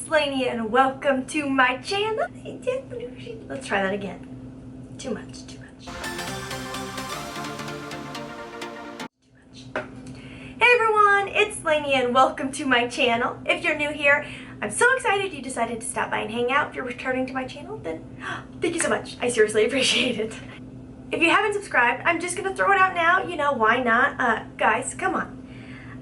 it's Lainey and welcome to my channel. Let's try that again. Too much. Hey everyone, it's Lainey and welcome to my channel. If you're new here, I'm so excited you decided to stop by and hang out. If you're returning to my channel, then thank you so much. I seriously appreciate it. If you haven't subscribed, I'm just gonna throw it out now. You know, why not? Guys, come on.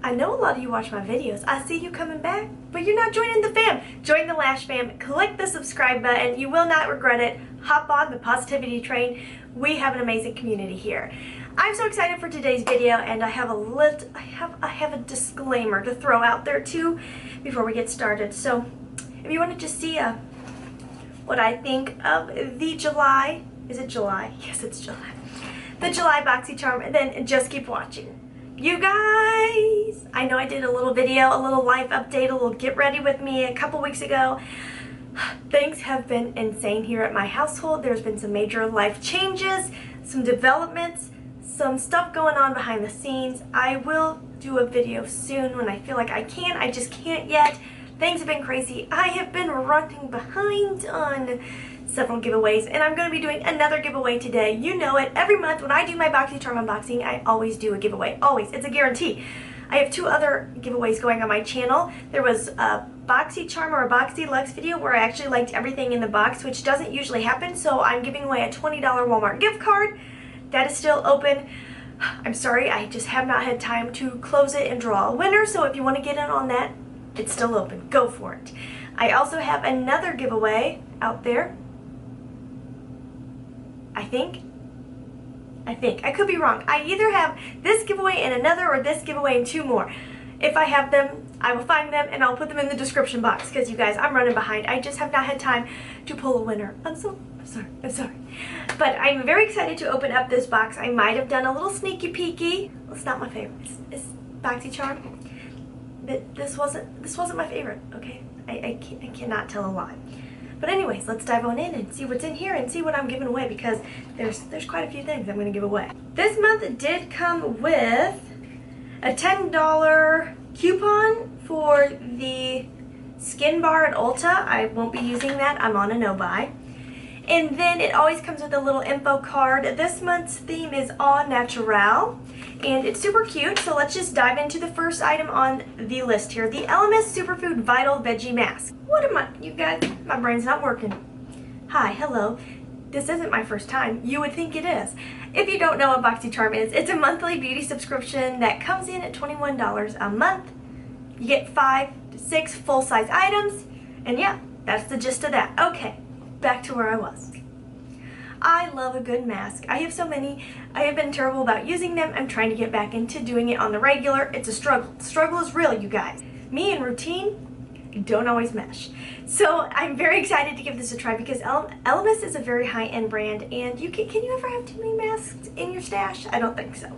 I know a lot of you watch my videos. I see you coming back, but you're not joining the fam. Join the Lash fam, click the subscribe button. You will not regret it. Hop on the positivity train. We have an amazing community here. I'm so excited for today's video, and I have a disclaimer to throw out there too before we get started. So if you want to just see what I think of the July, is it July? Yes, it's July. The July Boxycharm, and then just keep watching. You guys, I know I did a little video, a little life update, a little get ready with me a couple weeks ago. Things have been insane here at my household. There's been some major life changes, some developments, some stuff going on behind the scenes. I will do a video soon when I feel like I can. I just can't yet. Things have been crazy. I have been running behind on several giveaways, and I'm going to be doing another giveaway today. You know it. Every month when I do my Boxycharm unboxing, I always do a giveaway. Always. It's a guarantee. I have two other giveaways going on my channel. There was a Boxycharm or a Boxy Luxe video where I actually liked everything in the box, which doesn't usually happen, so I'm giving away a $20 Walmart gift card. That is still open. I'm sorry, I just have not had time to close it and draw a winner, so if you want to get in on that, it's still open. Go for it. I also have another giveaway out there. I think. I could be wrong. I either have this giveaway and another, or this giveaway and two more. If I have them, I will find them and I'll put them in the description box, because you guys, I'm running behind. I just have not had time to pull a winner. I'm sorry. But I'm very excited to open up this box. I might have done a little sneaky peeky. It's not my favorite. It's Boxycharm. This wasn't my favorite, okay? I cannot tell a lie. But anyways, let's dive on in and see what's in here and see what I'm giving away, because there's quite a few things I'm going to give away. This month did come with a $10 coupon for the skin bar at Ulta. I won't be using that. I'm on a no-buy. And then it always comes with a little info card. This month's theme is Au Naturel, and it's super cute. So let's just dive into the first item on the list here. The LMS Superfood Vital Veggie Mask. What am I, you guys, my brain's not working. Hi, hello. This isn't my first time. You would think it is. If you don't know what Boxycharm is, it's a monthly beauty subscription that comes in at $21 a month. You get 5 to 6 full-size items, and yeah, that's the gist of that. Okay, back to where I was. I love a good mask. I have so many. I have been terrible about using them. I'm trying to get back into doing it on the regular. It's a struggle. The struggle is real, you guys. Me and routine don't always mesh. So I'm very excited to give this a try, because LMS is a very high-end brand, and can you ever have too many masks in your stash? I don't think so.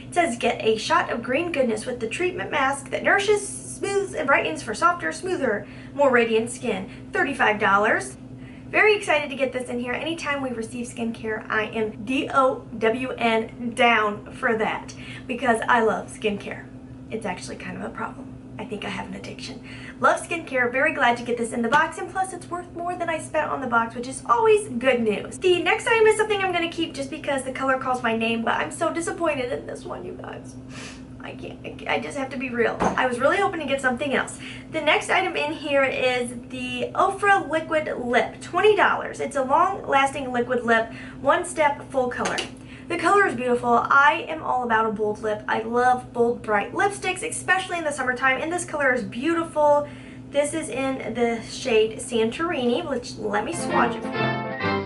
It says get a shot of green goodness with the treatment mask that nourishes, smooths, and brightens for softer, smoother, more radiant skin. $35. Very excited to get this in here. Anytime we receive skincare, I am DOWN down for that, because I love skincare. It's actually kind of a problem. I think I have an addiction. Love skincare. Very glad to get this in the box, and plus it's worth more than I spent on the box, which is always good news. The next item is something I'm going to keep just because the color calls my name, but I'm so disappointed in this one, you guys. I just have to be real. I was really hoping to get something else. The next item in here is the Ofra Liquid Lip, $20. It's a long-lasting liquid lip, one-step full color. The color is beautiful. I am all about a bold lip. I love bold, bright lipsticks, especially in the summertime, and this color is beautiful. This is in the shade Santorini, which, let me swatch it for you.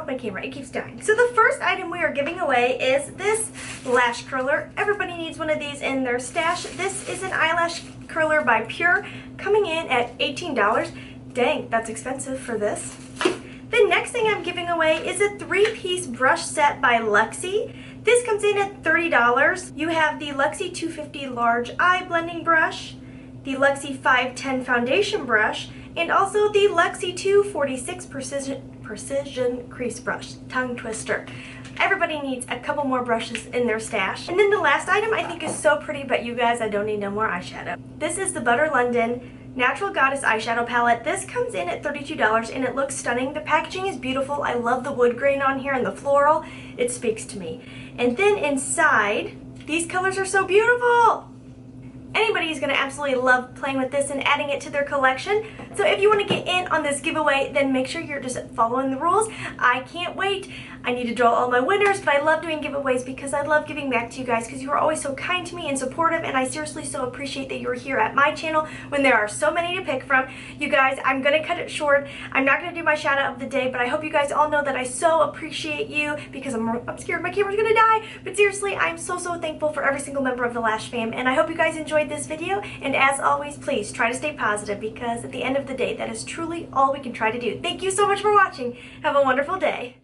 My camera, it keeps dying. So the first item we are giving away is this lash curler. Everybody needs one of these in their stash. This is an eyelash curler by Pure, coming in at $18. Dang, that's expensive for this. The next thing I'm giving away is a 3-piece brush set by Luxie. This comes in at $30. You have the Luxie 250 large eye blending brush, the Luxie 510 foundation brush, and also the Luxie 246 precision crease brush. Tongue twister. Everybody needs a couple more brushes in their stash. And then the last item I think is so pretty, but you guys, I don't need no more eyeshadow. This is the Butter London Natural Goddess eyeshadow palette. This comes in at $32 and it looks stunning. The packaging is beautiful. I love the wood grain on here and the floral. It speaks to me. And then inside, these colors are so beautiful. Anybody is going to absolutely love playing with this and adding it to their collection. So if you want to get in on this giveaway, then make sure you're just following the rules. I can't wait. I need to draw all my winners, but I love doing giveaways because I love giving back to you guys because you are always so kind to me and supportive, and I seriously so appreciate that you're here at my channel when there are so many to pick from. You guys, I'm going to cut it short. I'm not going to do my shout out of the day, but I hope you guys all know that I so appreciate you because I'm scared my camera's going to die. But seriously, I'm so thankful for every single member of the Lash fam, and I hope you guys enjoyed this video. And as always, please try to stay positive because at the end of the day, that is truly all we can try to do. Thank you so much for watching. Have a wonderful day.